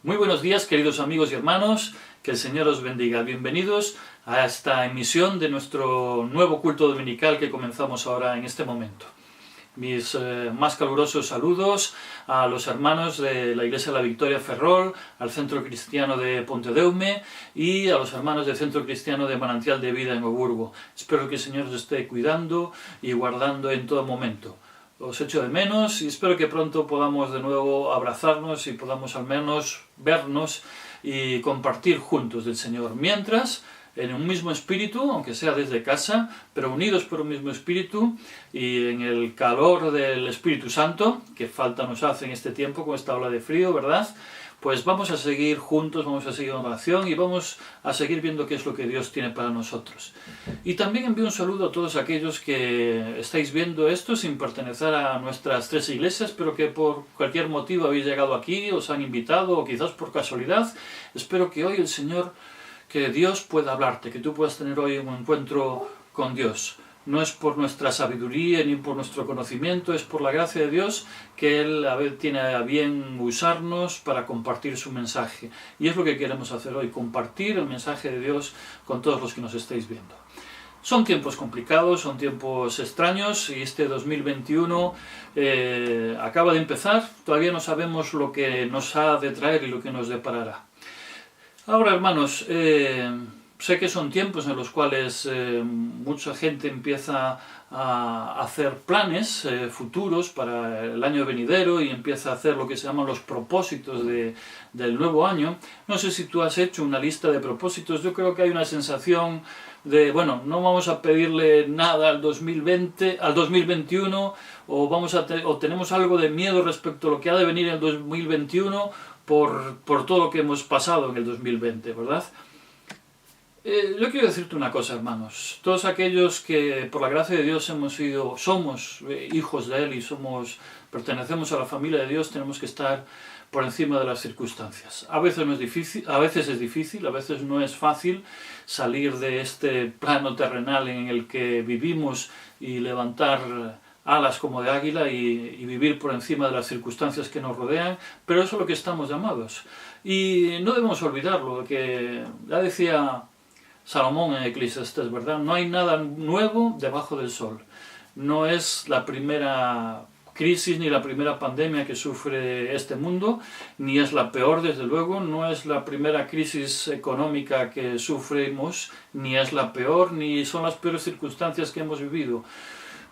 Muy buenos días, queridos amigos y hermanos, que el Señor os bendiga. Bienvenidos a esta emisión de nuestro nuevo culto dominical que comenzamos ahora en este momento. Mis más calurosos saludos a los hermanos de la Iglesia de la Victoria Ferrol, al Centro Cristiano de Pontedeume y a los hermanos del Centro Cristiano de Manantial de Vida en Oburgo. Espero que el Señor os esté cuidando y guardando en todo momento. Os echo de menos y espero que pronto podamos de nuevo abrazarnos y podamos al menos vernos y compartir juntos del Señor. Mientras, en un mismo espíritu, aunque sea desde casa, pero unidos por un mismo espíritu y en el calor del Espíritu Santo, que falta nos hace en este tiempo con esta ola de frío, ¿verdad? Pues vamos a seguir juntos, vamos a seguir en oración y vamos a seguir viendo qué es lo que Dios tiene para nosotros. Y también envío un saludo a todos aquellos que estáis viendo esto sin pertenecer a nuestras tres iglesias, pero que por cualquier motivo habéis llegado aquí, os han invitado o quizás por casualidad. Espero que hoy el Señor, que Dios pueda hablarte, que tú puedas tener hoy un encuentro con Dios. No es por nuestra sabiduría ni por nuestro conocimiento, es por la gracia de Dios que Él tiene a bien usarnos para compartir su mensaje. Y es lo que queremos hacer hoy, compartir el mensaje de Dios con todos los que nos estáis viendo. Son tiempos complicados, son tiempos extraños y este 2021 acaba de empezar. Todavía no sabemos lo que nos ha de traer y lo que nos deparará. Ahora, hermanos, sé que son tiempos en los cuales mucha gente empieza a hacer planes futuros para el año venidero y empieza a hacer lo que se llaman los propósitos del nuevo año. No sé si tú has hecho una lista de propósitos. Yo creo que hay una sensación de, bueno, no vamos a pedirle nada al 2021 o tenemos algo de miedo respecto a lo que ha de venir en el 2021 por todo lo que hemos pasado en el 2020, ¿verdad? Yo quiero decirte una cosa, hermanos. Todos aquellos que por la gracia de Dios somos hijos de Él y pertenecemos a la familia de Dios, tenemos que estar por encima de las circunstancias. A veces es difícil, a veces no es fácil salir de este plano terrenal en el que vivimos y levantar alas como de águila y vivir por encima de las circunstancias que nos rodean, pero eso es lo que estamos llamados. Y no debemos olvidarlo, que ya decía Salomón en Eclesiastés, ¿verdad? No hay nada nuevo debajo del sol. No es la primera crisis ni la primera pandemia que sufre este mundo, ni es la peor, desde luego. No es la primera crisis económica que sufrimos, ni es la peor, ni son las peores circunstancias que hemos vivido.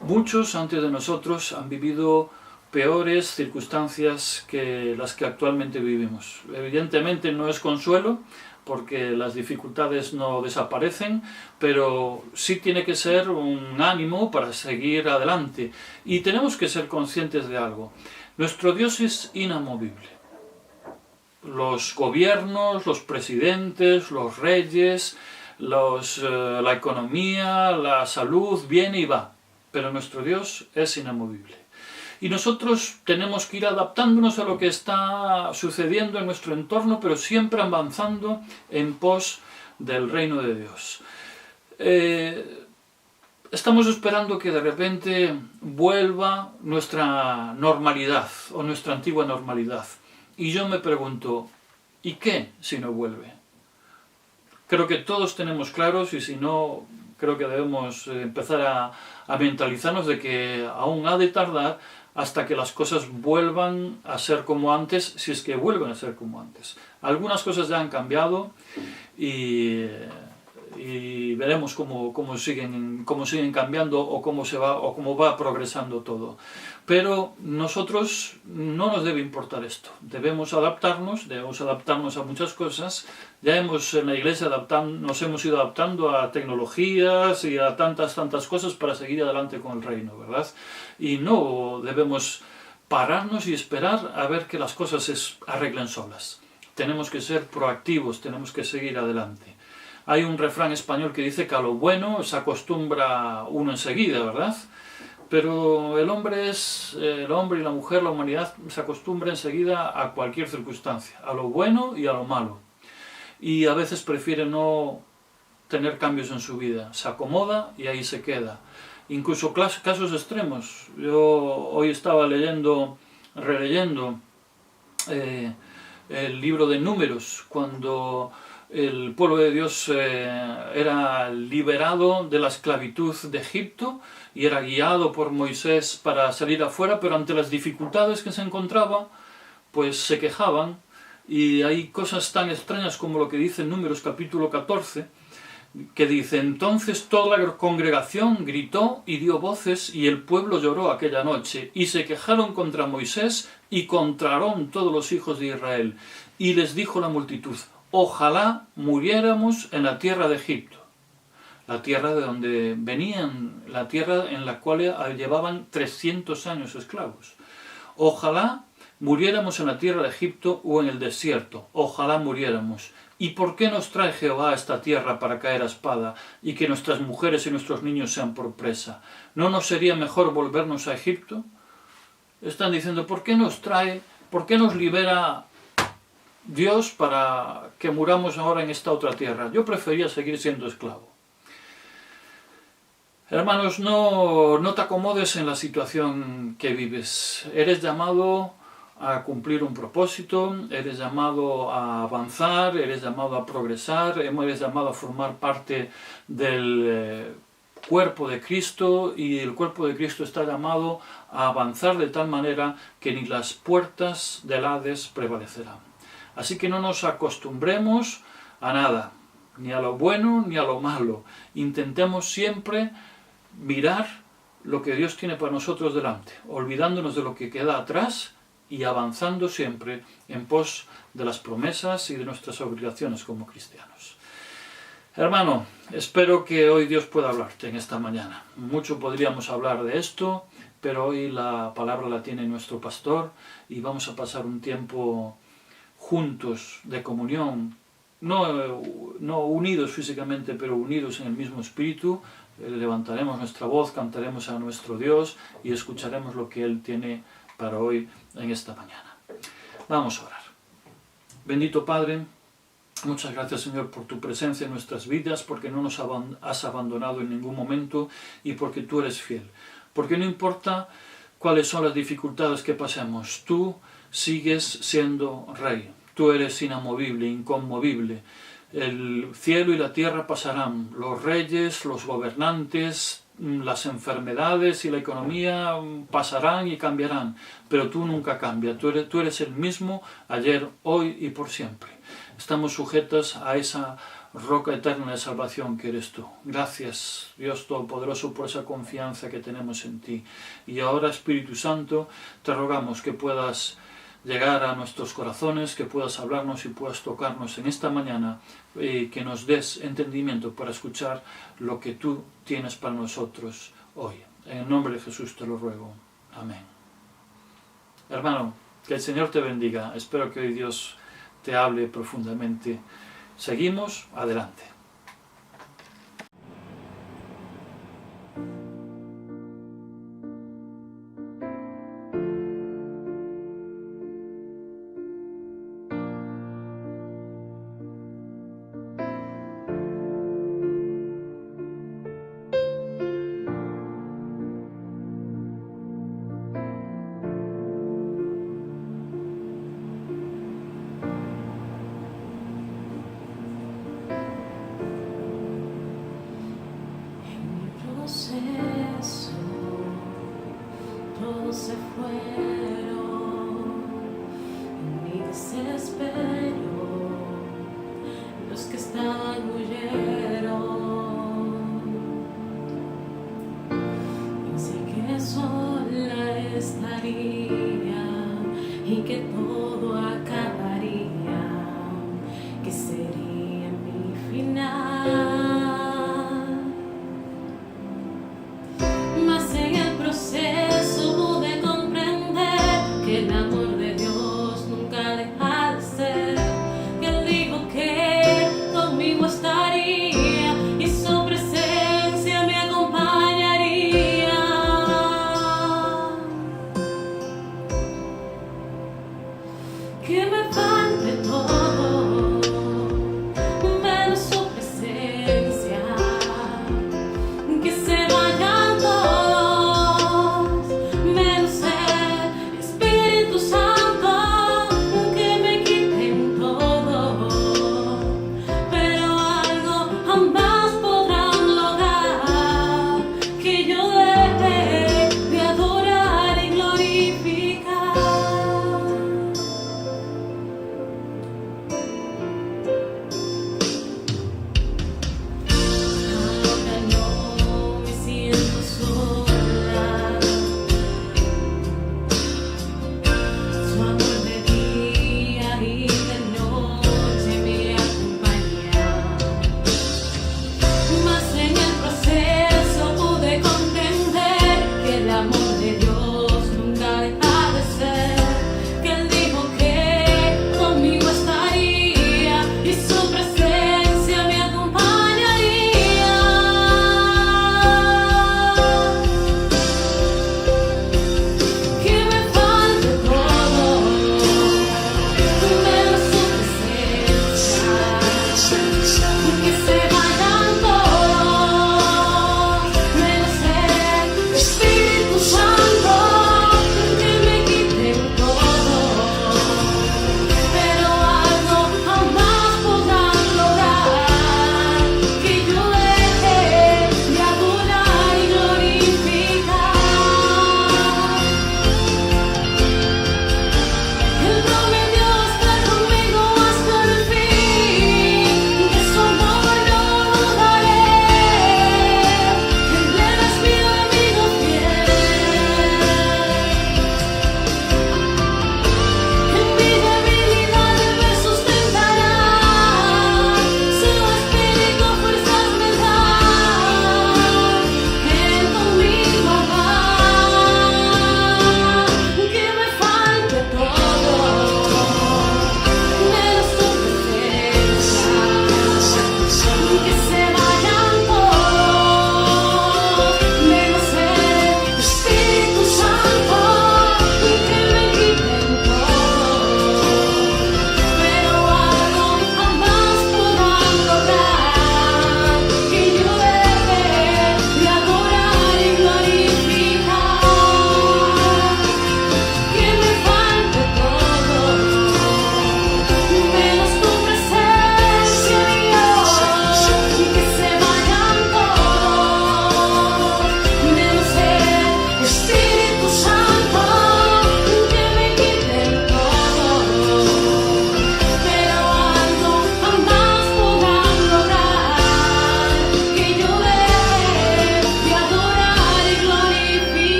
Muchos antes de nosotros han vivido peores circunstancias que las que actualmente vivimos. Evidentemente no es consuelo, porque las dificultades no desaparecen, pero sí tiene que ser un ánimo para seguir adelante. Y tenemos que ser conscientes de algo. Nuestro Dios es inamovible. Los gobiernos, los presidentes, los reyes, la economía, la salud, viene y va. Pero nuestro Dios es inamovible. Y nosotros tenemos que ir adaptándonos a lo que está sucediendo en nuestro entorno, pero siempre avanzando en pos del reino de Dios. Estamos esperando que de repente vuelva nuestra normalidad o nuestra antigua normalidad. Y yo me pregunto, ¿y qué si no vuelve? Creo que todos tenemos claros, y si no, creo que debemos empezar a mentalizarnos de que aún ha de tardar hasta que las cosas vuelvan a ser como antes, si es que vuelven a ser como antes. Algunas cosas ya han cambiado y veremos cómo siguen cambiando o cómo va progresando todo. Pero nosotros no nos debe importar esto. Debemos adaptarnos a muchas cosas. Ya en la iglesia nos hemos ido adaptando a tecnologías y a tantas cosas para seguir adelante con el reino, ¿verdad? Y no debemos pararnos y esperar a ver que las cosas se arreglen solas. Tenemos que ser proactivos, tenemos que seguir adelante. Hay un refrán español que dice que a lo bueno se acostumbra uno enseguida, ¿verdad? Pero el hombre y la mujer, la humanidad, se acostumbra enseguida a cualquier circunstancia, a lo bueno y a lo malo. Y a veces prefiere no tener cambios en su vida, se acomoda y ahí se queda. Incluso casos extremos. Yo hoy estaba releyendo el libro de Números, cuando el pueblo de Dios era liberado de la esclavitud de Egipto y era guiado por Moisés para salir afuera, pero ante las dificultades que se encontraba, pues se quejaban, y hay cosas tan extrañas como lo que dice en Números capítulo 14, que dice: entonces toda la congregación gritó y dio voces, y el pueblo lloró aquella noche, y se quejaron contra Moisés y contra Aarón todos los hijos de Israel. Y les dijo la multitud: ojalá muriéramos en la tierra de Egipto, la tierra de donde venían, la tierra en la cual llevaban 300 años esclavos. Ojalá muriéramos en la tierra de Egipto o en el desierto, ojalá muriéramos. ¿Y por qué nos trae Jehová a esta tierra para caer a espada y que nuestras mujeres y nuestros niños sean por presa? ¿No nos sería mejor volvernos a Egipto? Están diciendo, ¿por qué nos libera Dios para que muramos ahora en esta otra tierra? Yo prefería seguir siendo esclavo. Hermanos, no te acomodes en la situación que vives. Eres llamado a cumplir un propósito, eres llamado a avanzar, eres llamado a progresar, eres llamado a formar parte del cuerpo de Cristo, y el cuerpo de Cristo está llamado a avanzar de tal manera que ni las puertas del Hades prevalecerán. Así que no nos acostumbremos a nada, ni a lo bueno ni a lo malo. Intentemos siempre mirar lo que Dios tiene para nosotros delante, olvidándonos de lo que queda atrás y avanzando siempre en pos de las promesas y de nuestras obligaciones como cristianos. Hermano, espero que hoy Dios pueda hablarte en esta mañana. Mucho podríamos hablar de esto, pero hoy la palabra la tiene nuestro pastor y vamos a pasar un tiempo juntos de comunión, no unidos físicamente, pero unidos en el mismo espíritu. Levantaremos nuestra voz, cantaremos a nuestro Dios y escucharemos lo que Él tiene para hoy en esta mañana. Vamos a orar. Bendito Padre, muchas gracias, Señor, por tu presencia en nuestras vidas, porque no nos has abandonado en ningún momento y porque tú eres fiel. Porque no importa cuáles son las dificultades que pasemos, tú sigues siendo Rey. Tú eres inamovible, inconmovible. El cielo y la tierra pasarán, los reyes, los gobernantes, las enfermedades y la economía pasarán y cambiarán, pero tú nunca cambias. Tú eres el mismo ayer, hoy y por siempre. Estamos sujetos a esa roca eterna de salvación que eres tú. Gracias, Dios Todopoderoso, por esa confianza que tenemos en ti. Y ahora, Espíritu Santo, te rogamos que puedas llegar a nuestros corazones, que puedas hablarnos y puedas tocarnos en esta mañana, y que nos des entendimiento para escuchar lo que tú tienes para nosotros hoy. En el nombre de Jesús te lo ruego. Amén. Hermano, que el Señor te bendiga. Espero que hoy Dios te hable profundamente. Seguimos adelante. fueron en mi desespero, los que estaban huyeron. Pensé que sola estaría y que todo acabaría, que sería mi final. Mas en el proceso pude comprender que el amor de Dios nunca deja de ser.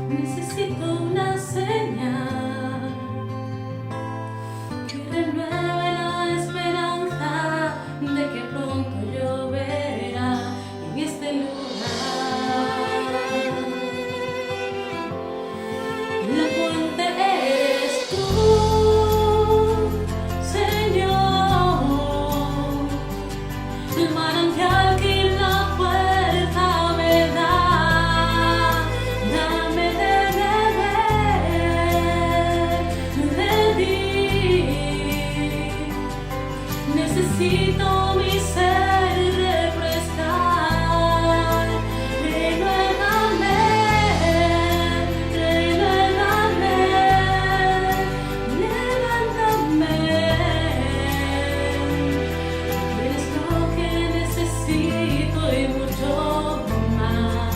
Necesito una señal que renueve la esperanza de que pronto lloverá en este lugar. La fuente eres tú, Señor, el manantial que la fuerza me da. Dame de beber de ti. Necesito mi ser refrescar. Renuévame, renuévame, levántame. Eres lo que necesito y mucho más.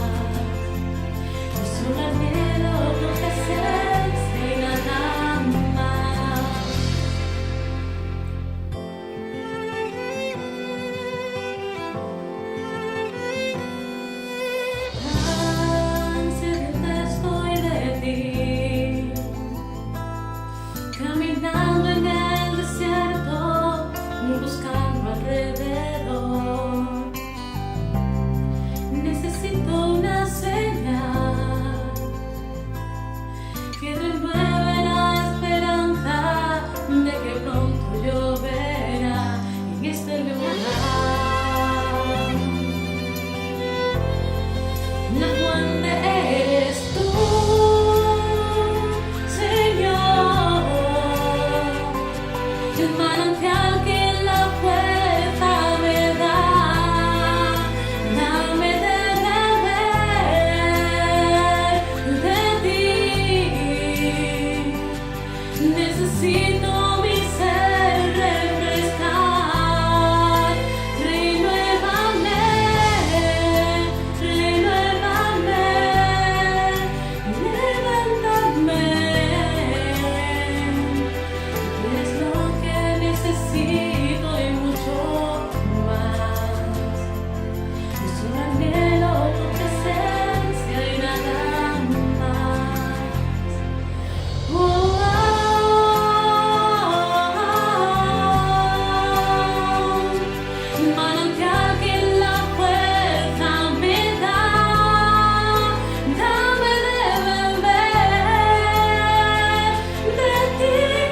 Yo solo anhelo tu presencia y nada más. Tan sedienta estoy de ti, caminando en el desierto, buscando alrededor. Necesito una señal que renueve la esperanza de que pronto lloverá en este lugar. La fuente eres tú, Señor, el manantial que la fuerza me da. Dame de beber de ti. Necesito mi ser refrescar. Renuévame, renuévame, levántame. Eres lo que necesito y mucho más. Yo solo anhelo tu presencia y nada más. Manantial que la fuerza me da. Dame de beber de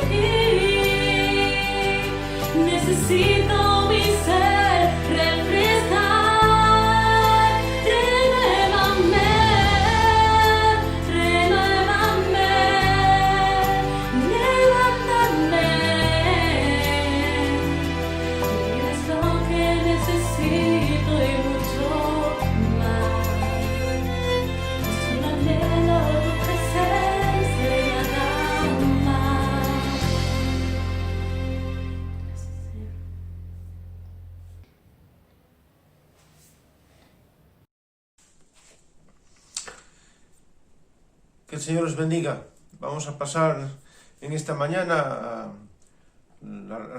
ti. Necesito mi ser refrescar. Renuévame, renuévame, levántame. Eres lo que necesito y mucho más. Solo anhelo tu presencia y nada más. Gracias, Señor. Que el Señor os bendiga. Vamos a pasar en esta mañana a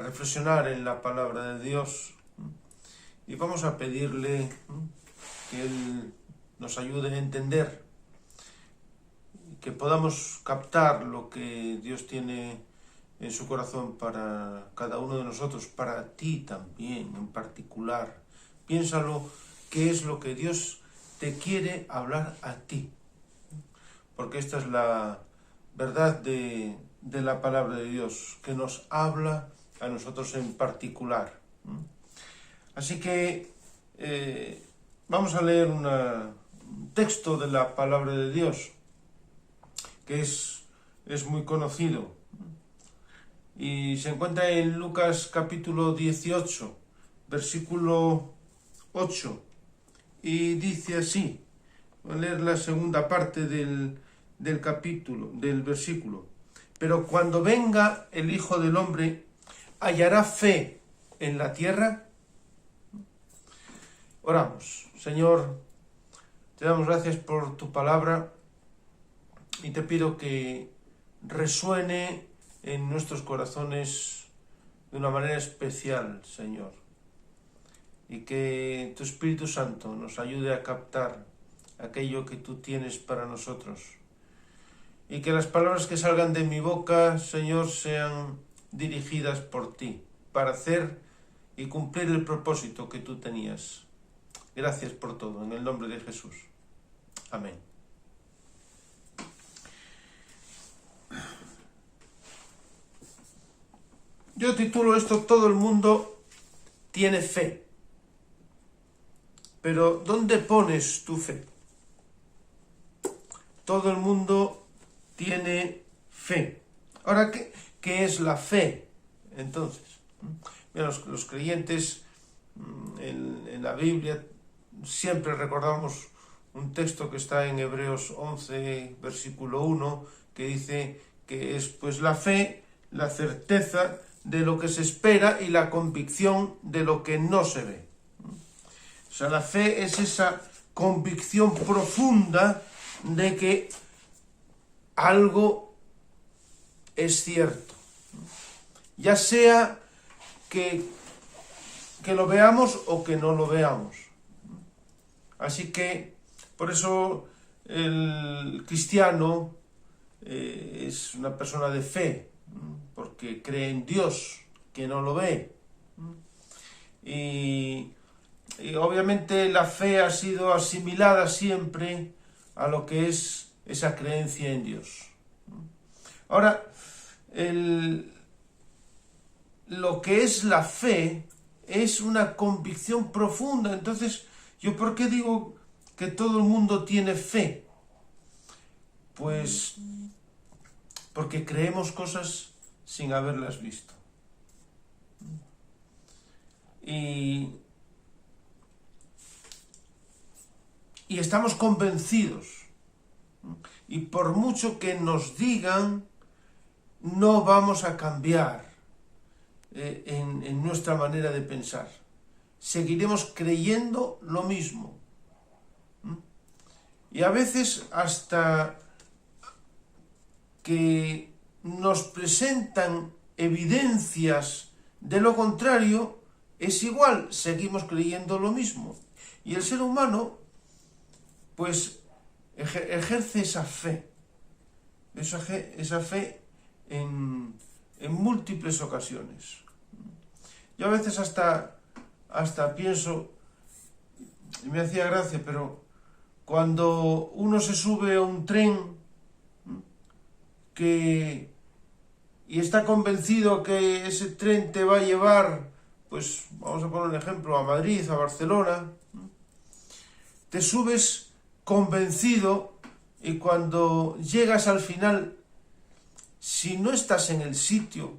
reflexionar en la palabra de Dios y vamos a pedirle que Él nos ayude a entender, que podamos captar lo que Dios tiene en su corazón para cada uno de nosotros, para ti también en particular. Piénsalo, qué es lo que Dios te quiere hablar a ti, porque esta es la verdad de la palabra de Dios, que nos habla a nosotros en particular. Así que vamos a leer un texto de la palabra de Dios, que es muy conocido, y se encuentra en Lucas capítulo 18, versículo 8, y dice así. Voy a leer la segunda parte del capítulo, del versículo. Pero cuando venga el Hijo del Hombre, ¿hallará fe en la tierra? Oramos. Señor, te damos gracias por tu palabra y te pido que resuene en nuestros corazones de una manera especial, Señor, y que tu Espíritu Santo nos ayude a captar aquello que tú tienes para nosotros, y que las palabras que salgan de mi boca, Señor, sean dirigidas por ti, para hacer y cumplir el propósito que tú tenías. Gracias por todo, en el nombre de Jesús. Amén. Yo titulo esto: todo el mundo tiene fe. Pero ¿dónde pones tu fe? Todo el mundo tiene fe. Ahora, ¿qué es la fe? Entonces, mira, los creyentes en la Biblia siempre recordamos un texto que está en Hebreos 11, versículo 1, que dice que es pues la fe, la certeza de lo que se espera y la convicción de lo que no se ve. O sea, la fe es esa convicción profunda de que algo es cierto, ya sea que lo veamos o que no lo veamos. Así que, por eso el cristiano es una persona de fe, porque cree en Dios, que no lo ve. Y obviamente la fe ha sido asimilada siempre a lo que es esa creencia en Dios. Ahora, lo que es la fe es una convicción profunda. Entonces, ¿yo por qué digo que todo el mundo tiene fe? Pues porque creemos cosas sin haberlas visto. Y estamos convencidos. Y por mucho que nos digan, no vamos a cambiar en nuestra manera de pensar. Seguiremos creyendo lo mismo. Y a veces hasta que nos presentan evidencias de lo contrario, es igual, seguimos creyendo lo mismo. Y el ser humano, pues, ejerce esa fe en múltiples ocasiones. Yo a veces hasta pienso, y me hacía gracia, pero cuando uno se sube a un tren y está convencido que ese tren te va a llevar, pues vamos a poner un ejemplo, a Madrid, a Barcelona, te subes convencido y cuando llegas al final, si no estás en el sitio,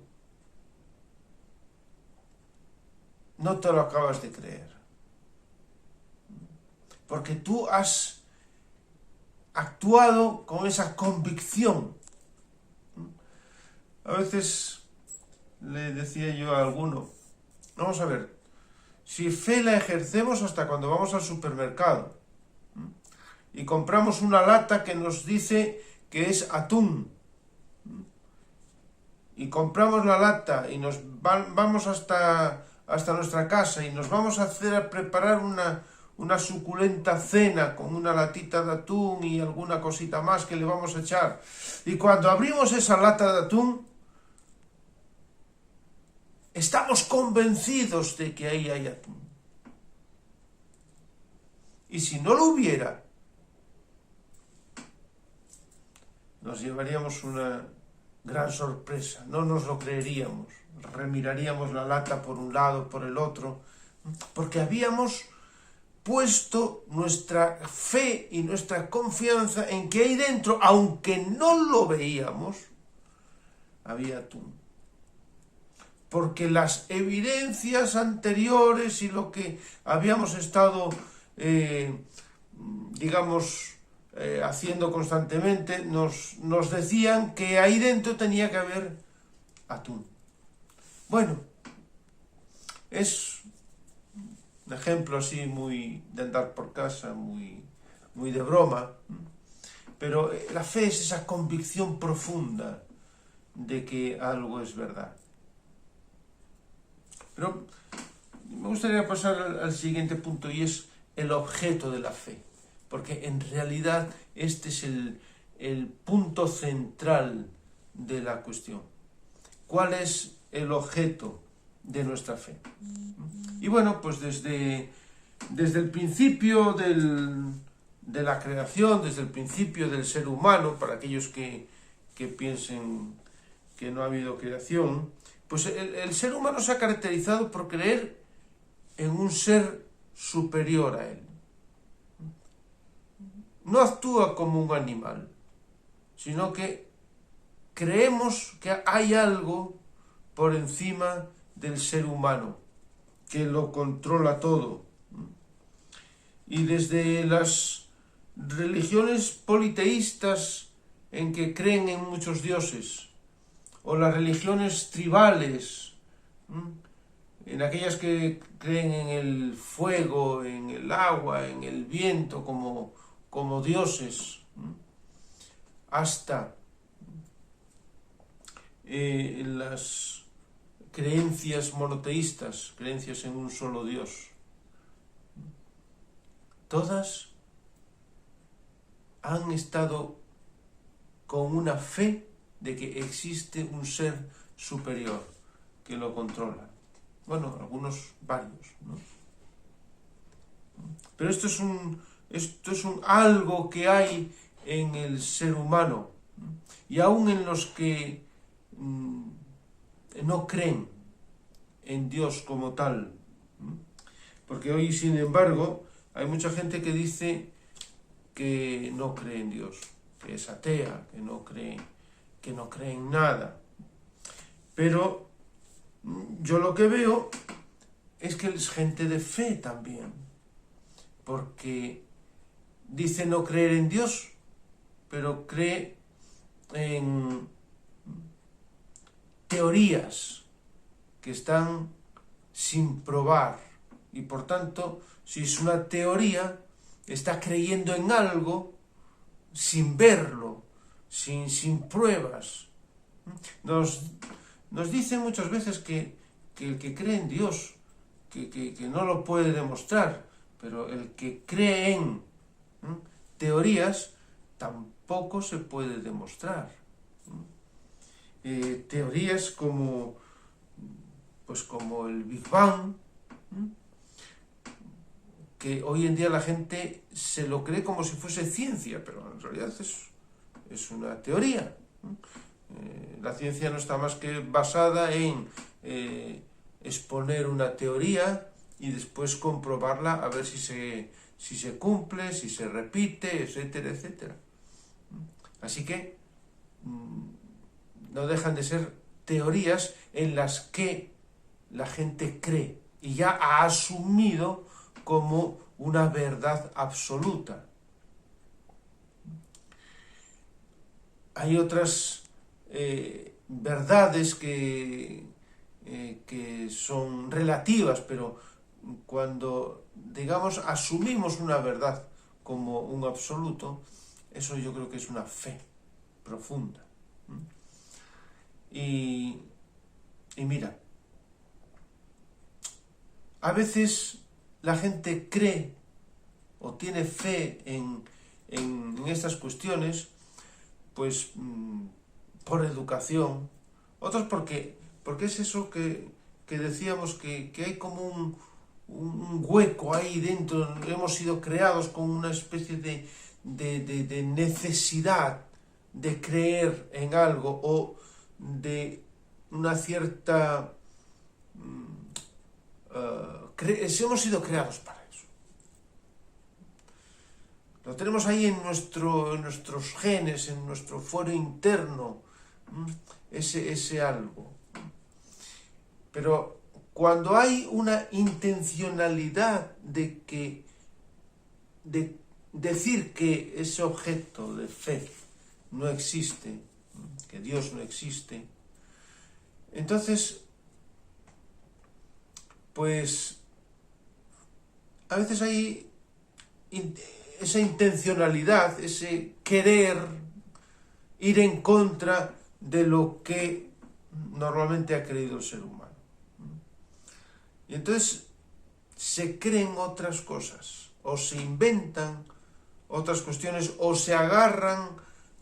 no te lo acabas de creer. Porque tú has actuado con esa convicción. A veces le decía yo a alguno, vamos a ver, si fe la ejercemos hasta cuando vamos al supermercado y compramos una lata que nos dice que es atún, y compramos la lata y nos vamos hasta nuestra casa y nos vamos a preparar una suculenta cena con una latita de atún y alguna cosita más que le vamos a echar. Y cuando abrimos esa lata de atún, estamos convencidos de que ahí hay atún. Y si no lo hubiera, nos llevaríamos una gran sorpresa, no nos lo creeríamos, remiraríamos la lata por un lado, por el otro, porque habíamos puesto nuestra fe y nuestra confianza en que ahí dentro, aunque no lo veíamos, había atún. Porque las evidencias anteriores y lo que habíamos estado, haciendo constantemente, nos decían que ahí dentro tenía que haber atún. Bueno, es un ejemplo así muy de andar por casa, muy de broma, pero la fe es esa convicción profunda de que algo es verdad. Pero me gustaría pasar al siguiente punto, y es el objeto de la fe, porque en realidad este es el punto central de la cuestión. ¿Cuál es el objeto de nuestra fe? Y bueno, pues desde el principio de la creación, desde el principio del ser humano, para aquellos que piensen que no ha habido creación, pues el ser humano se ha caracterizado por creer en un ser superior a él. No actúa como un animal, sino que creemos que hay algo por encima del ser humano, que lo controla todo. Y desde las religiones politeístas en que creen en muchos dioses, o las religiones tribales, en aquellas que creen en el fuego, en el agua, en el viento como dioses, hasta las creencias monoteístas, creencias en un solo Dios. Todas han estado con una fe de que existe un ser superior que lo controla. Bueno, algunos varios, ¿no? Pero esto es un algo que hay en el ser humano, y aún en los que no creen en Dios como tal. Porque hoy, sin embargo, hay mucha gente que dice que no cree en Dios, que es atea, que no cree en nada. Pero yo lo que veo es que es gente de fe también, porque dice no creer en Dios, pero cree en teorías que están sin probar, y por tanto, si es una teoría, está creyendo en algo sin verlo, sin pruebas. Nos dicen muchas veces que el que cree en Dios, que no lo puede demostrar, pero el que cree en teorías tampoco se puede demostrar. Teorías como el Big Bang, que hoy en día la gente se lo cree como si fuese ciencia, pero en realidad es una teoría. La ciencia no está más que basada en exponer una teoría y después comprobarla a ver si se cumple, si se repite, etcétera, etcétera. Así que no dejan de ser teorías en las que la gente cree y ya ha asumido como una verdad absoluta. Hay otras verdades que son relativas, pero cuando, digamos, asumimos una verdad como un absoluto, eso yo creo que es una fe profunda. Y mira, a veces la gente cree o tiene fe en estas cuestiones, pues por educación, otros porque es eso que decíamos, que hay como un hueco ahí dentro. Hemos sido creados con una especie de necesidad de creer en algo, o de una cierta hemos sido creados para eso. Lo tenemos ahí en nuestros genes, en nuestro fuero interno, ese algo. Pero cuando hay una intencionalidad de decir que ese objeto de fe no existe, que Dios no existe, entonces, pues, a veces hay esa intencionalidad, ese querer ir en contra de lo que normalmente ha creído el ser humano. Y entonces se creen otras cosas, o se inventan otras cuestiones, o se agarran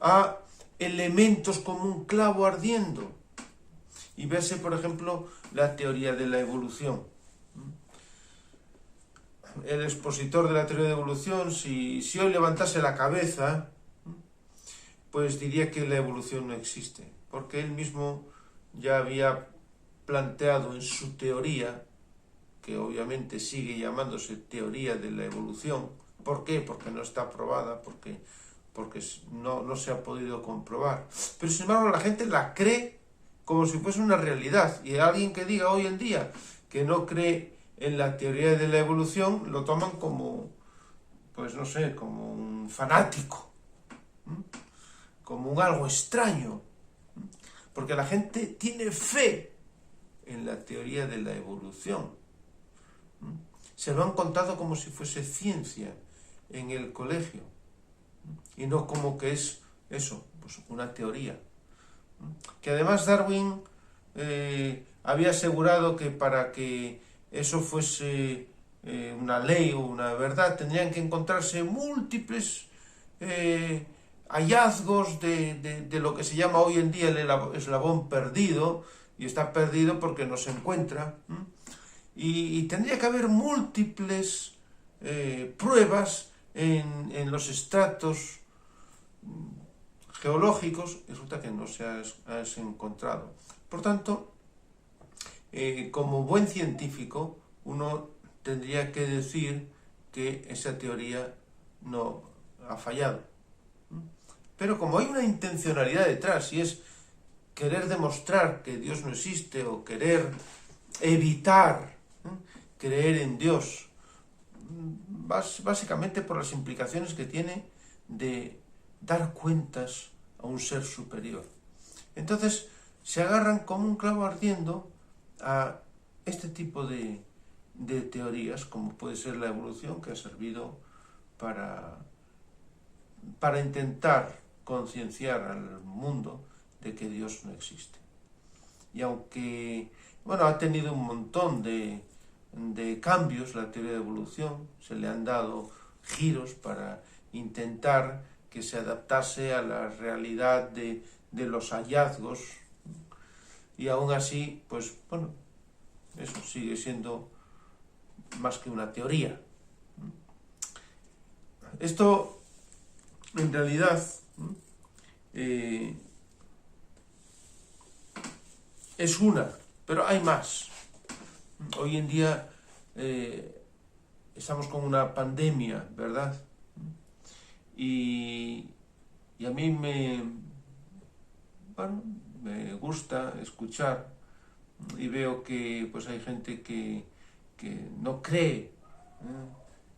a elementos como un clavo ardiendo. Y véase, por ejemplo, la teoría de la evolución. El expositor de la teoría de la evolución, si hoy levantase la cabeza, pues diría que la evolución no existe, porque él mismo ya había planteado en su teoría, que obviamente sigue llamándose teoría de la evolución. ¿Por qué? Porque no está probada, porque no se ha podido comprobar. Pero sin embargo la gente la cree como si fuese una realidad, y alguien que diga hoy en día que no cree en la teoría de la evolución lo toman como, pues no sé, como un fanático, como un algo extraño, porque la gente tiene fe en la teoría de la evolución. Se lo han contado como si fuese ciencia en el colegio, y no como que es eso, pues una teoría. Que además Darwin había asegurado que para que eso fuese una ley o una verdad tendrían que encontrarse múltiples hallazgos de lo que se llama hoy en día el eslabón perdido, y está perdido porque no se encuentra, y tendría que haber múltiples pruebas en los estratos geológicos, y resulta que no se ha encontrado. Por tanto, como buen científico, uno tendría que decir que esa teoría no ha fallado. Pero como hay una intencionalidad detrás, y es querer demostrar que Dios no existe, o querer evitar creer en Dios, básicamente por las implicaciones que tiene de dar cuentas a un ser superior. Entonces se agarran como un clavo ardiendo a este tipo de teorías, como puede ser la evolución, que ha servido para intentar concienciar al mundo de que Dios no existe. Y aunque, bueno, ha tenido un montón de cambios la teoría de evolución, se le han dado giros para intentar que se adaptase a la realidad de los hallazgos, y aún así, pues bueno, eso sigue siendo más que una teoría. Esto, en realidad, es una, pero hay más. Hoy en día estamos con una pandemia, ¿verdad? Y a mí me gusta escuchar, y veo que pues hay gente que no cree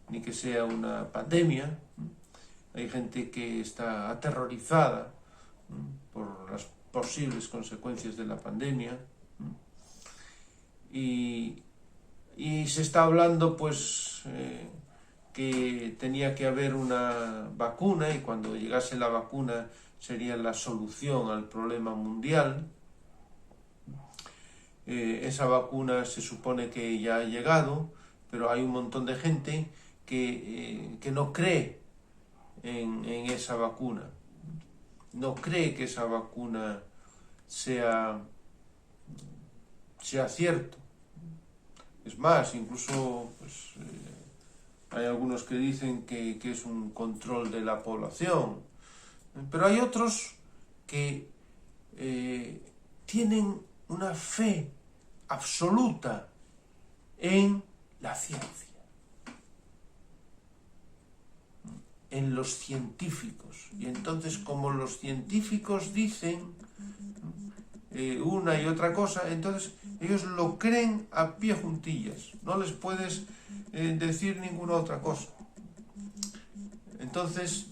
ni que sea una pandemia. Hay gente que está aterrorizada por las posibles consecuencias de la pandemia, y se está hablando pues que tenía que haber una vacuna, y cuando llegase la vacuna sería la solución al problema mundial. Esa vacuna se supone que ya ha llegado, pero hay un montón de gente que no cree en esa vacuna, no cree que esa vacuna sea cierto. Es más, incluso pues, hay algunos que dicen que es un control de la población, pero hay otros que tienen una fe absoluta en la ciencia, en los científicos. Y entonces, como los científicos dicen una y otra cosa, entonces ellos lo creen a pie juntillas, no les puedes decir ninguna otra cosa. Entonces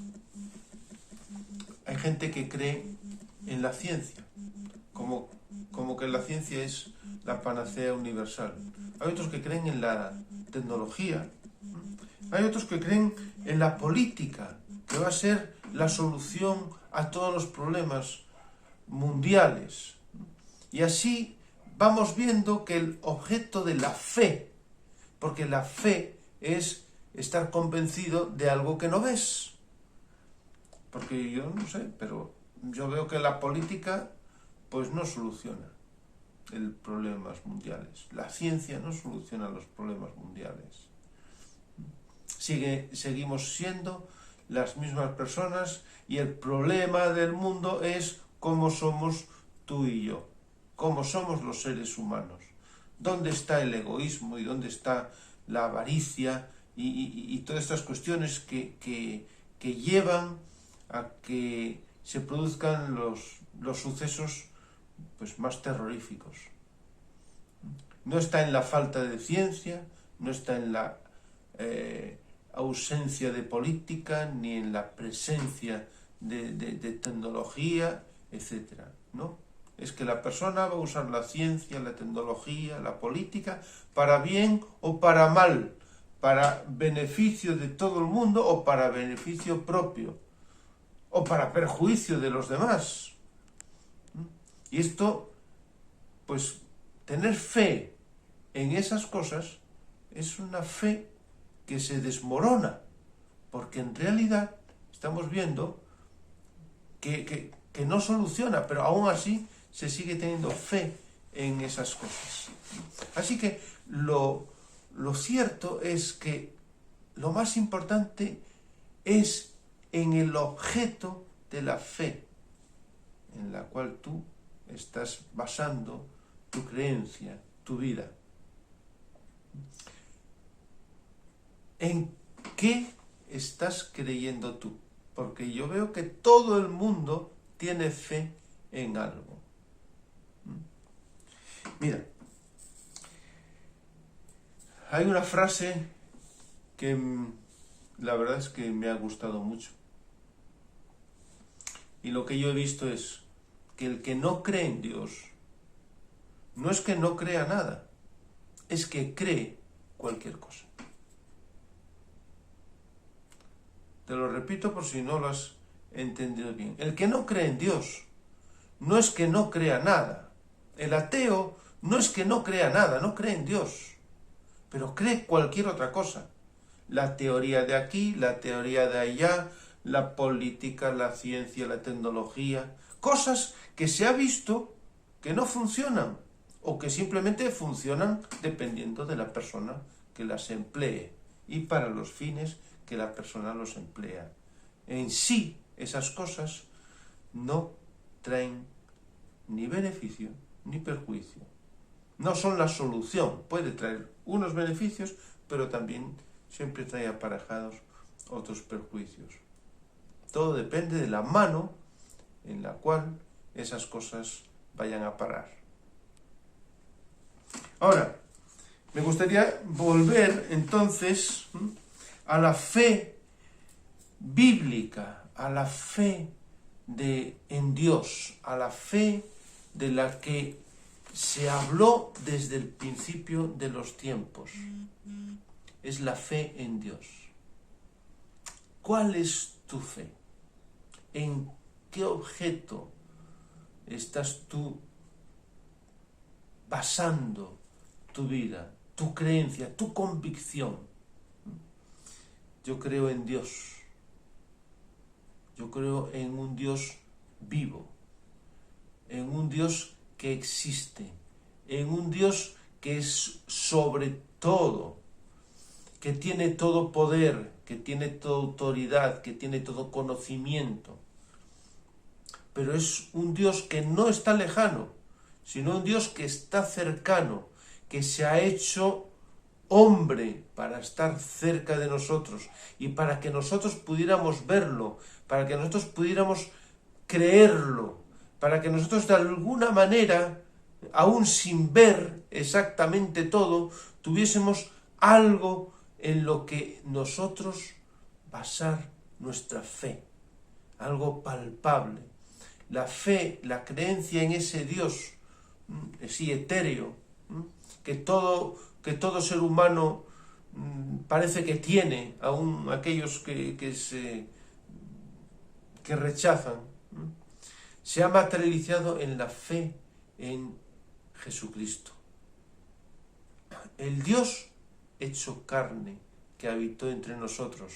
hay gente que cree en la ciencia como que la ciencia es la panacea universal. Hay otros que creen en la tecnología, hay otros que creen en la política, que va a ser la solución a todos los problemas mundiales. Y así vamos viendo que el objeto de la fe, porque la fe es estar convencido de algo que no ves. Porque yo no sé, pero yo veo que la política pues no soluciona los problemas mundiales. La ciencia no soluciona los problemas mundiales. Seguimos siendo las mismas personas y el problema del mundo es cómo somos tú y yo, cómo somos los seres humanos. ¿Dónde está el egoísmo y dónde está la avaricia y todas estas cuestiones que llevan a que se produzcan los sucesos pues más terroríficos? No está en la falta de ciencia, no está en la ausencia de política, ni en la presencia de tecnología, etc. ¿No? Es que la persona va a usar la ciencia, la tecnología, la política, para bien o para mal, para beneficio de todo el mundo o para beneficio propio, o para perjuicio de los demás. Y esto, pues, tener fe en esas cosas es una fe que se desmorona, porque en realidad estamos viendo que no soluciona, pero aún así se sigue teniendo fe en esas cosas. Así que lo cierto es que lo más importante es en el objeto de la fe, en la cual tú estás basando tu creencia, tu vida. ¿En qué estás creyendo tú? Porque yo veo que todo el mundo tiene fe en algo. Mira, hay una frase que la verdad es que me ha gustado mucho. Y lo que yo he visto es que el que no cree en Dios no es que no crea nada, es que cree cualquier cosa. Te lo repito por si no lo has entendido bien. El que no cree en Dios no es que no crea nada. El ateo no es que no crea nada, no cree en Dios, pero cree cualquier otra cosa. La teoría de aquí, la teoría de allá, la política, la ciencia, la tecnología, cosas que se ha visto que no funcionan o que simplemente funcionan dependiendo de la persona que las emplee y para los fines que la persona los emplea. En sí, esas cosas no traen ni beneficio ni perjuicio. No son la solución. Puede traer unos beneficios, pero también siempre trae aparejados otros perjuicios. Todo depende de la mano en la cual esas cosas vayan a parar. Ahora, me gustaría volver entonces a la fe bíblica, a la fe en Dios, a la fe de la que se habló desde el principio de los tiempos. Es la fe en Dios. ¿Cuál es tu fe? ¿En qué objeto estás tú basando tu vida, tu creencia, tu convicción? Yo creo en Dios. Yo creo en un Dios vivo, en un Dios que existe, en un Dios que es sobre todo, que tiene todo poder, que tiene toda autoridad, que tiene todo conocimiento. Pero es un Dios que no está lejano, sino un Dios que está cercano, que se ha hecho hombre para estar cerca de nosotros y para que nosotros pudiéramos verlo, para que nosotros pudiéramos creerlo, para que nosotros de alguna manera, aún sin ver exactamente todo, tuviésemos algo en lo que nosotros basar nuestra fe, algo palpable. La fe, la creencia en ese Dios, sí, etéreo, que todo ser humano parece que tiene, aún aquellos que rechazan, se ha materializado en la fe en Jesucristo. El Dios hecho carne que habitó entre nosotros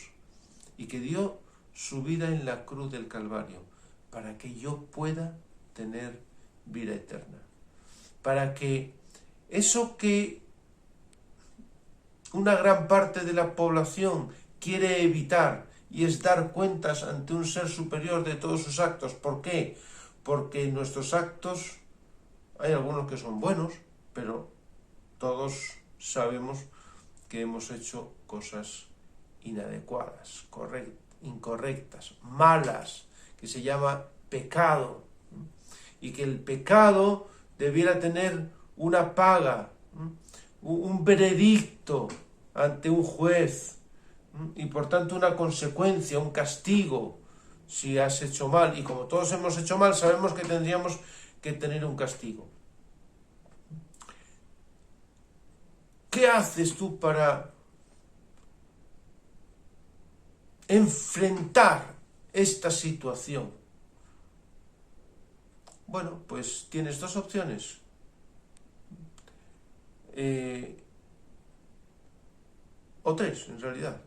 y que dio su vida en la cruz del Calvario, para que yo pueda tener vida eterna. Para que eso que una gran parte de la población quiere evitar, y es dar cuentas ante un ser superior de todos sus actos. ¿Por qué? Porque nuestros actos, hay algunos que son buenos, pero todos sabemos que hemos hecho cosas inadecuadas, incorrectas, malas, que se llama pecado, y que el pecado debiera tener una paga, un veredicto ante un juez, y por tanto una consecuencia, un castigo, si has hecho mal. Y como todos hemos hecho mal, sabemos que tendríamos que tener un castigo. ¿Qué haces tú para enfrentar esta situación? Bueno, pues tienes dos opciones. O tres, en realidad.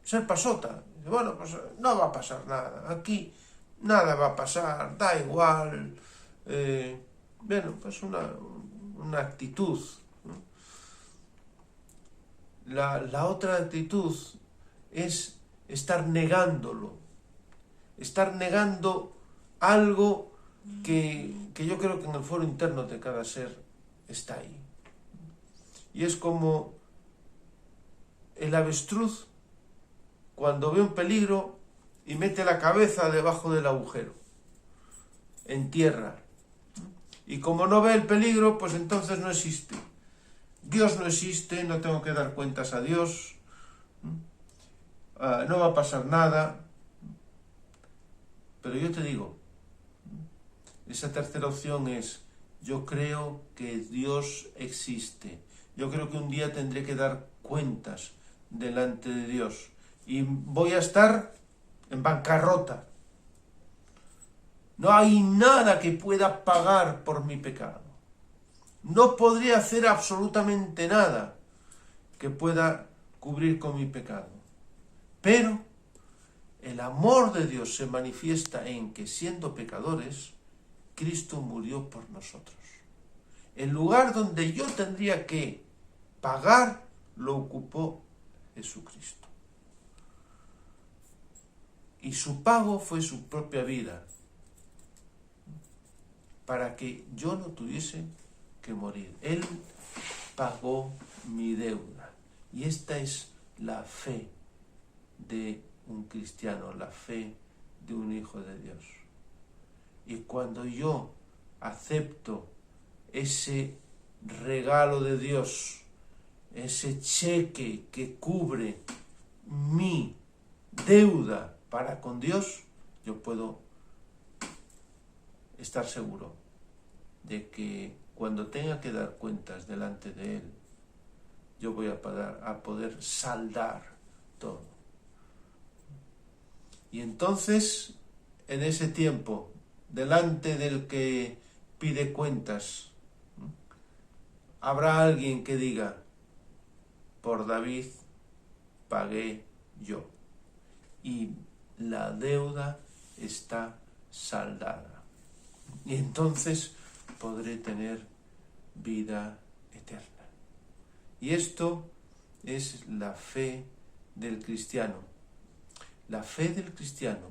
Ser pasota. Bueno, pues no va a pasar nada. Aquí nada va a pasar, da igual. Bueno, pues una actitud. La otra actitud es estar negándolo. Estar negando algo que yo creo que en el foro interno de cada ser está ahí. Y es como el avestruz cuando ve un peligro y mete la cabeza debajo del agujero, en tierra. Y como no ve el peligro, pues entonces no existe. Dios no existe, no tengo que dar cuentas a Dios, no va a pasar nada. Pero yo te digo, esa tercera opción es: yo creo que Dios existe. Yo creo que un día tendré que dar cuentas delante de Dios. Y voy a estar en bancarrota. No hay nada que pueda pagar por mi pecado. No podría hacer absolutamente nada que pueda cubrir con mi pecado. Pero el amor de Dios se manifiesta en que, siendo pecadores, Cristo murió por nosotros. El lugar donde yo tendría que pagar lo ocupó Jesucristo. Y su pago fue su propia vida, para que yo no tuviese que morir. Él pagó mi deuda. Y esta es la fe de un cristiano, la fe de un hijo de Dios. Y cuando yo acepto ese regalo de Dios, ese cheque que cubre mi deuda para con Dios, yo puedo estar seguro de que cuando tenga que dar cuentas delante de Él, yo voy a poder saldar todo. Y entonces, en ese tiempo, delante del que pide cuentas, habrá alguien que diga: por David pagué yo, y la deuda está saldada. Y entonces podré tener vida eterna. Y esto es la fe del cristiano. La fe del cristiano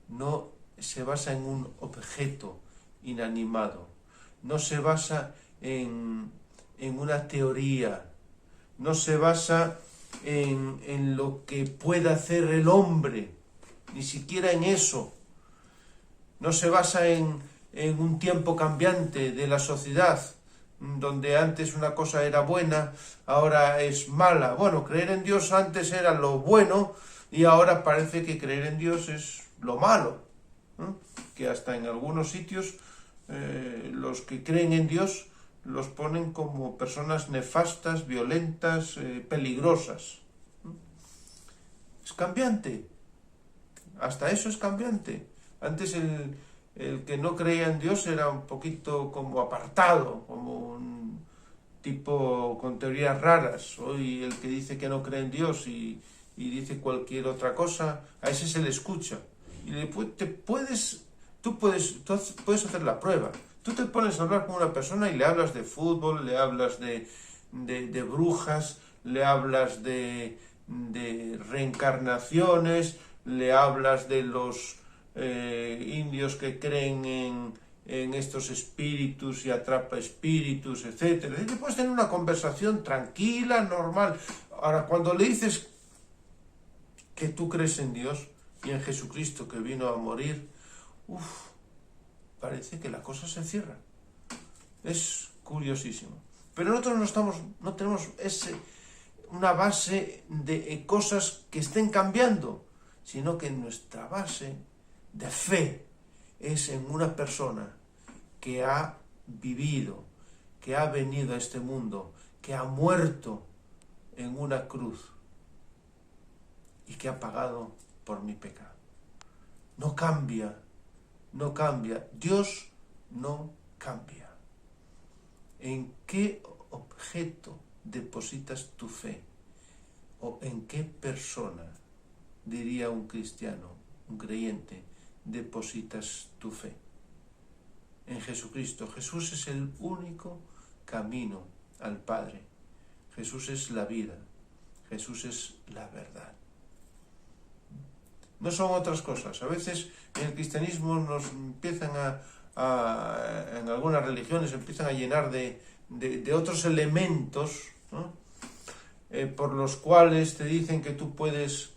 no se basa en un objeto inanimado, no se basa en una teoría, no se basa en lo que pueda hacer el hombre, ni siquiera en eso. No se basa en un tiempo cambiante de la sociedad, donde antes una cosa era buena, ahora es mala. Bueno, creer en Dios antes era lo bueno y ahora parece que creer en Dios es lo malo, que hasta en algunos sitios los que creen en Dios los ponen como personas nefastas, violentas, peligrosas. Es cambiante, hasta eso es cambiante. Antes el que no creía en Dios era un poquito como apartado, como un tipo con teorías raras. Hoy el que dice que no cree en Dios y y dice cualquier otra cosa, a ese se le escucha. Y tú puedes hacer la prueba. Tú te pones a hablar con una persona y le hablas de fútbol, le hablas de brujas, le hablas de reencarnaciones, le hablas de los indios que creen en estos espíritus y atrapa espíritus, etc. Y puedes tener una conversación tranquila, normal. Ahora, cuando le dices que tú crees en Dios y en Jesucristo que vino a morir, parece que la cosa se cierra. Es curiosísimo. Pero nosotros no tenemos una base de cosas que estén cambiando, sino que nuestra base de fe es en una persona que ha vivido, que ha venido a este mundo, que ha muerto en una cruz y que ha pagado por mi pecado. No cambia, no cambia. Dios no cambia. ¿En qué objeto depositas tu fe? ¿O en qué persona, diría un cristiano, un creyente, depositas tu fe? En Jesucristo. Jesús es el único camino al Padre. Jesús es la vida. Jesús es la verdad. No son otras cosas. A veces en el cristianismo nos empiezan en algunas religiones empiezan a llenar de otros elementos, ¿no? Por los cuales te dicen que tú puedes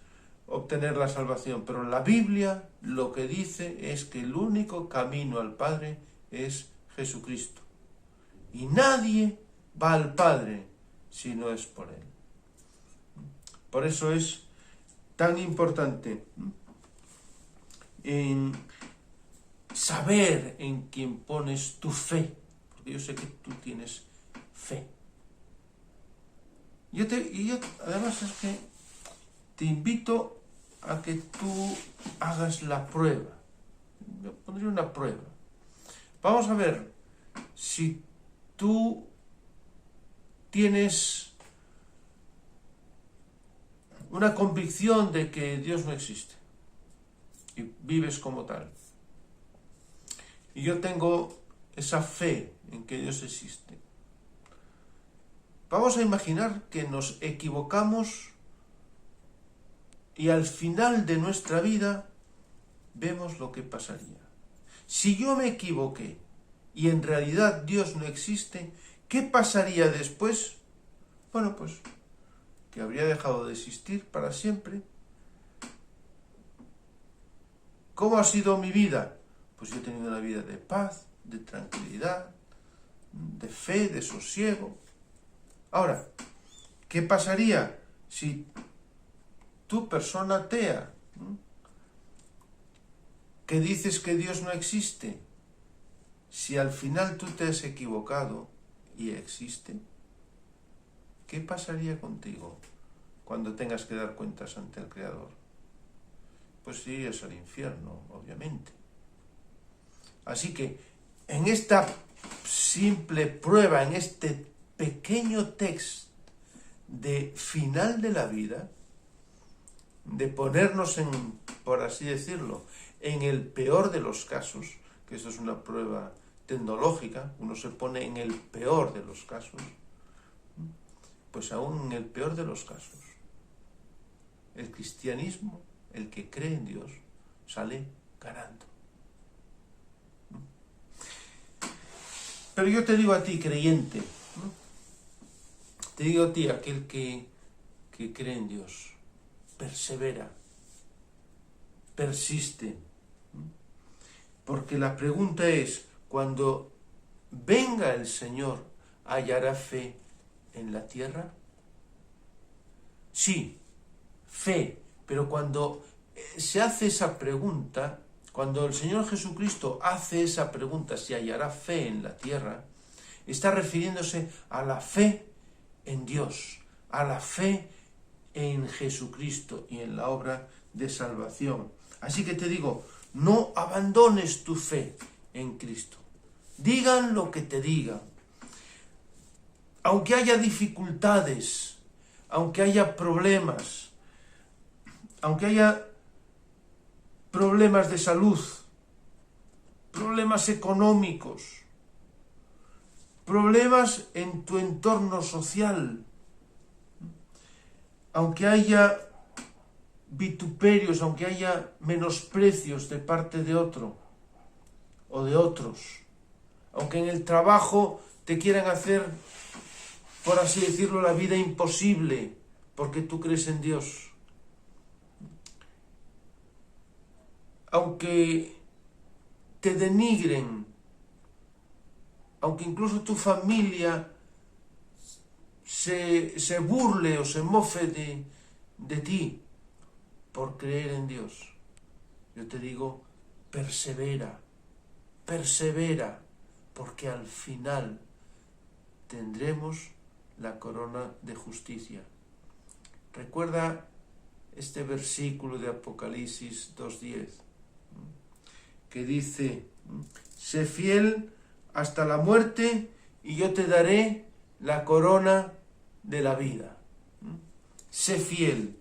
obtener la salvación. Pero la Biblia lo que dice es que el único camino al Padre es Jesucristo. Y nadie va al Padre si no es por Él. Por eso es tan importante en saber en quién pones tu fe, porque yo sé que tú tienes fe. Yo además es que te invito a que tú hagas la prueba. Yo pondría una prueba. Vamos a ver si tú tienes una convicción de que Dios no existe y vives como tal. Y yo tengo esa fe en que Dios existe. Vamos a imaginar que nos equivocamos y al final de nuestra vida vemos lo que pasaría. Si yo me equivoqué y en realidad Dios no existe, ¿qué pasaría después? Bueno, pues que habría dejado de existir para siempre. ¿Cómo ha sido mi vida? Pues yo he tenido una vida de paz, de tranquilidad, de fe, de sosiego. Ahora, ¿qué pasaría si tú, persona atea, que dices que Dios no existe, si al final tú te has equivocado y existe? ¿Qué pasaría contigo cuando tengas que dar cuentas ante el Creador? Pues irías al infierno, obviamente. Así que en esta simple prueba, en este pequeño texto de final de la vida, de ponernos por así decirlo, en el peor de los casos, que esto es una prueba tecnológica, uno se pone en el peor de los casos, pues aún en el peor de los casos, el cristianismo, el que cree en Dios, sale ganando. Pero yo te digo a ti, creyente, te digo a ti, aquel que cree en Dios, persevera, persiste, porque la pregunta es, cuando venga el Señor, ¿hallará fe en la tierra? Sí, fe, pero cuando se hace esa pregunta, cuando el Señor Jesucristo hace esa pregunta, si hallará fe en la tierra, está refiriéndose a la fe en Dios, a la fe en Jesucristo y en la obra de salvación. Así que te digo, no abandones tu fe en Cristo. Digan lo que te digan. Aunque haya dificultades, aunque haya problemas, aunque haya problemas de salud, problemas económicos, problemas en tu entorno social, aunque haya vituperios, aunque haya menosprecios de parte de otro o de otros, aunque en el trabajo te quieran hacer, por así decirlo, la vida imposible, porque tú crees en Dios, aunque te denigren, aunque incluso tu familia se burle o se mofe de ti por creer en Dios, yo te digo, persevera, porque al final tendremos la corona de justicia. Recuerda este versículo de Apocalipsis 2:10, que dice, sé fiel hasta la muerte y yo te daré la corona de la vida. Sé fiel,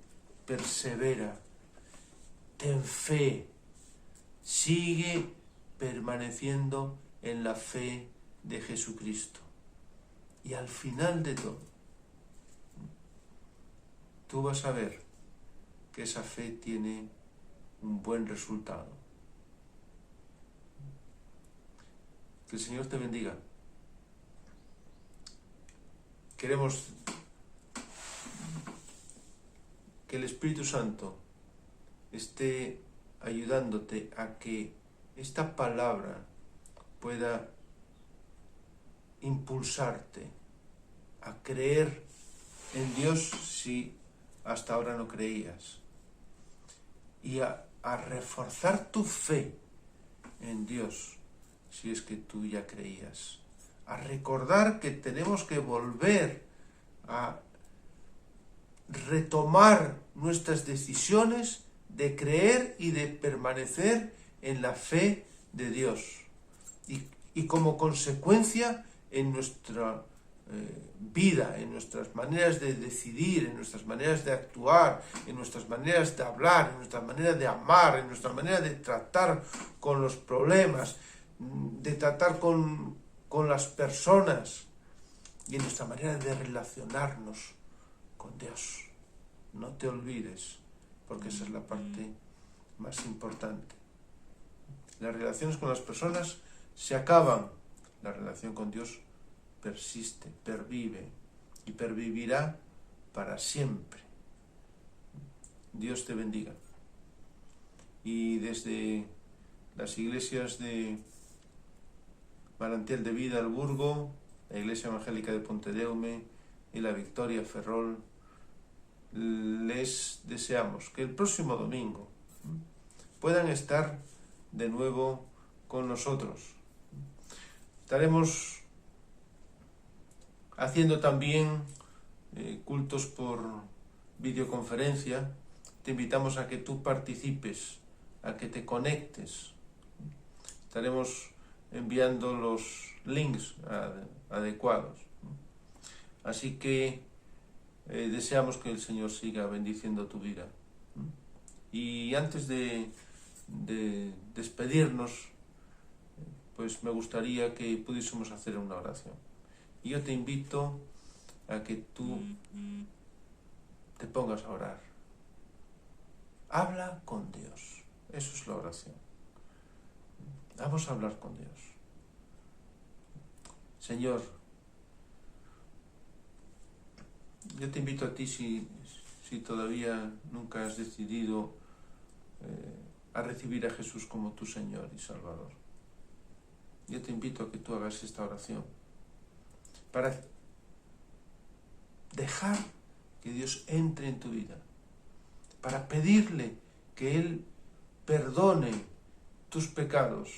persevera, ten fe, sigue permaneciendo en la fe de Jesucristo. Y al final de todo, tú vas a ver que esa fe tiene un buen resultado. Que el Señor te bendiga. Queremos que el Espíritu Santo esté ayudándote a que esta palabra pueda impulsarte a creer en Dios si hasta ahora no creías, y a reforzar tu fe en Dios si es que tú ya creías, a recordar que tenemos que volver a retomar nuestras decisiones de creer y de permanecer en la fe de Dios, y como consecuencia en nuestra vida, en nuestras maneras de decidir, en nuestras maneras de actuar, en nuestras maneras de hablar, en nuestra manera de amar, en nuestra manera de tratar con los problemas, de tratar con las personas, y en nuestra manera de relacionarnos con Dios. No te olvides, porque esa es la parte más importante. Las relaciones con las personas se acaban, la relación con Dios persiste, pervive y pervivirá para siempre. Dios te bendiga. Y desde las iglesias de Manantial de Vida, El Burgo, la Iglesia Evangélica de Pontedeume y la Victoria Ferrol, les deseamos que el próximo domingo puedan estar de nuevo con nosotros. Estaremos haciendo también cultos por videoconferencia. Te invitamos a que tú participes, a que te conectes. Estaremos enviando los links adecuados. Así que deseamos que el Señor siga bendiciendo tu vida. Y antes de despedirnos, pues me gustaría que pudiésemos hacer una oración. Y yo te invito a que tú te pongas a orar. Habla con Dios. Eso es la oración. Vamos a hablar con Dios. Señor, yo te invito a ti, si todavía nunca has decidido a recibir a Jesús como tu Señor y Salvador. Yo te invito a que tú hagas esta oración para dejar que Dios entre en tu vida, para pedirle que Él perdone tus pecados,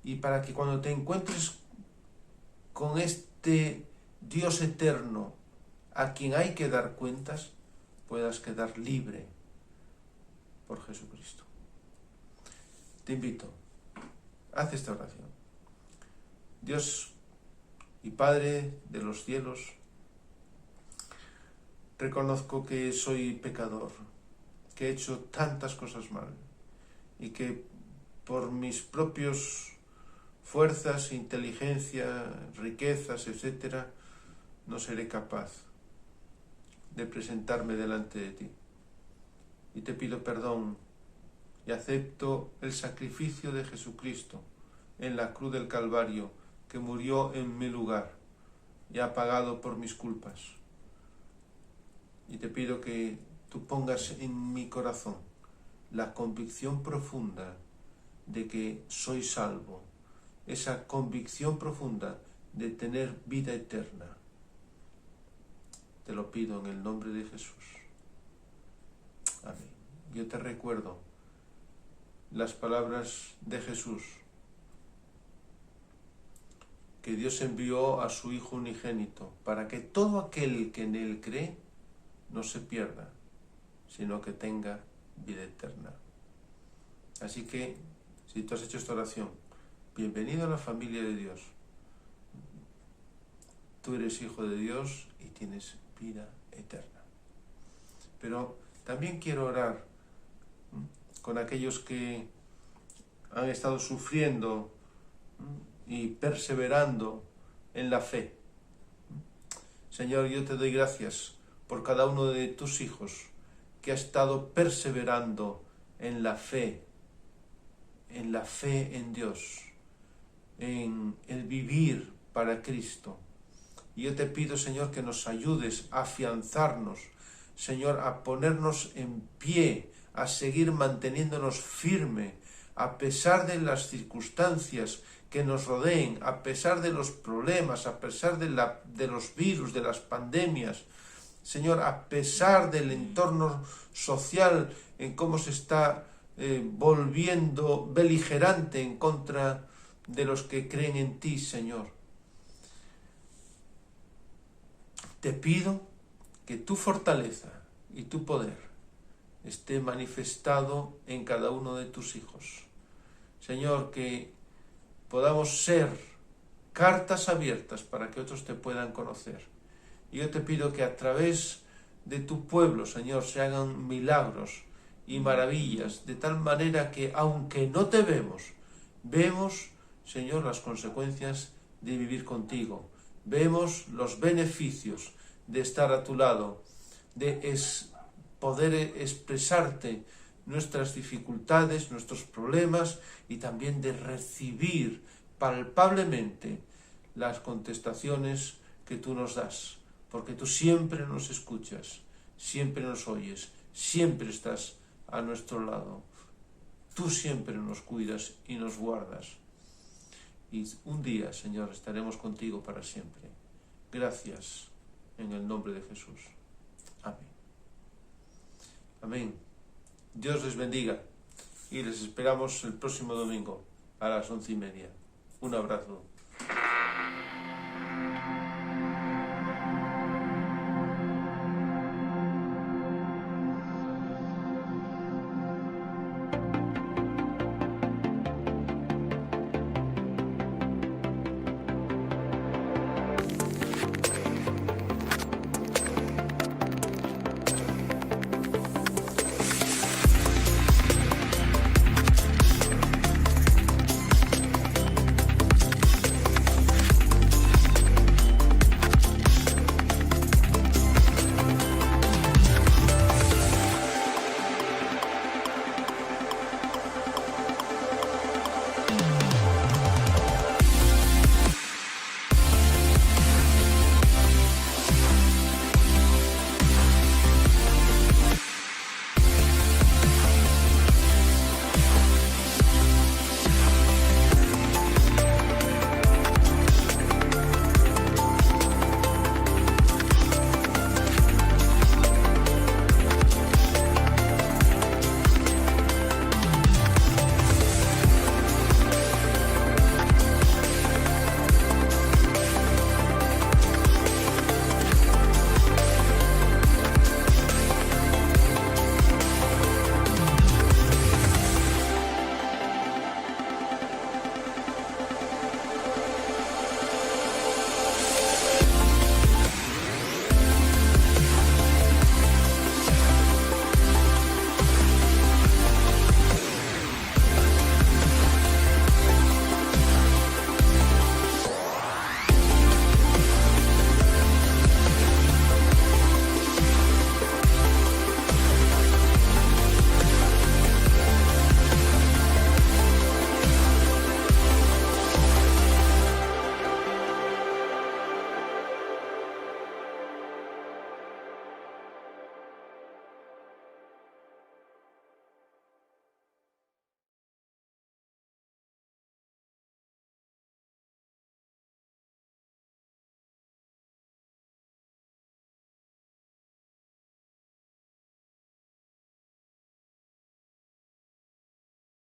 y para que cuando te encuentres con este Dios eterno a quien hay que dar cuentas, puedas quedar libre por Jesucristo. Te invito, haz esta oración. Dios y Padre de los cielos, reconozco que soy pecador, que he hecho tantas cosas mal y que por mis propios fuerzas, inteligencia, riquezas, etc., no seré capaz de presentarme delante de ti. Y te pido perdón y acepto el sacrificio de Jesucristo en la cruz del Calvario, que murió en mi lugar y ha pagado por mis culpas. Y te pido que tú pongas en mi corazón la convicción profunda de que soy salvo, esa convicción profunda de tener vida eterna. Te lo pido en el nombre de Jesús. Amén. Yo te recuerdo las palabras de Jesús, que Dios envió a su Hijo unigénito para que todo aquel que en Él cree no se pierda, sino que tenga vida eterna. Así que, si tú has hecho esta oración, bienvenido a la familia de Dios. Tú eres hijo de Dios y tienes vida eterna. Pero también quiero orar con aquellos que han estado sufriendo y perseverando en la fe. Señor, yo te doy gracias por cada uno de tus hijos que ha estado perseverando en la fe en Dios, en el vivir para Cristo. Y yo te pido, Señor, que nos ayudes a afianzarnos, Señor, a ponernos en pie, a seguir manteniéndonos firme, a pesar de las circunstancias que nos rodeen, a pesar de los problemas, a pesar de los virus, de las pandemias, Señor, a pesar del entorno social en cómo se está volviendo beligerante en contra de los que creen en ti, Señor. Te pido que tu fortaleza y tu poder esté manifestado en cada uno de tus hijos. Señor, que podamos ser cartas abiertas para que otros te puedan conocer. Y yo te pido que a través de tu pueblo, Señor, se hagan milagros y maravillas, de tal manera que, aunque no te vemos, Señor, las consecuencias de vivir contigo. Vemos los beneficios de estar a tu lado, de poder expresarte nuestras dificultades, nuestros problemas, y también de recibir palpablemente las contestaciones que tú nos das, porque tú siempre nos escuchas, siempre nos oyes, siempre estás a nuestro lado. Tú siempre nos cuidas y nos guardas. Y un día, Señor, estaremos contigo para siempre. Gracias en el nombre de Jesús. Amén. Amén. Dios les bendiga y les esperamos el próximo domingo a las 11:30. Un abrazo.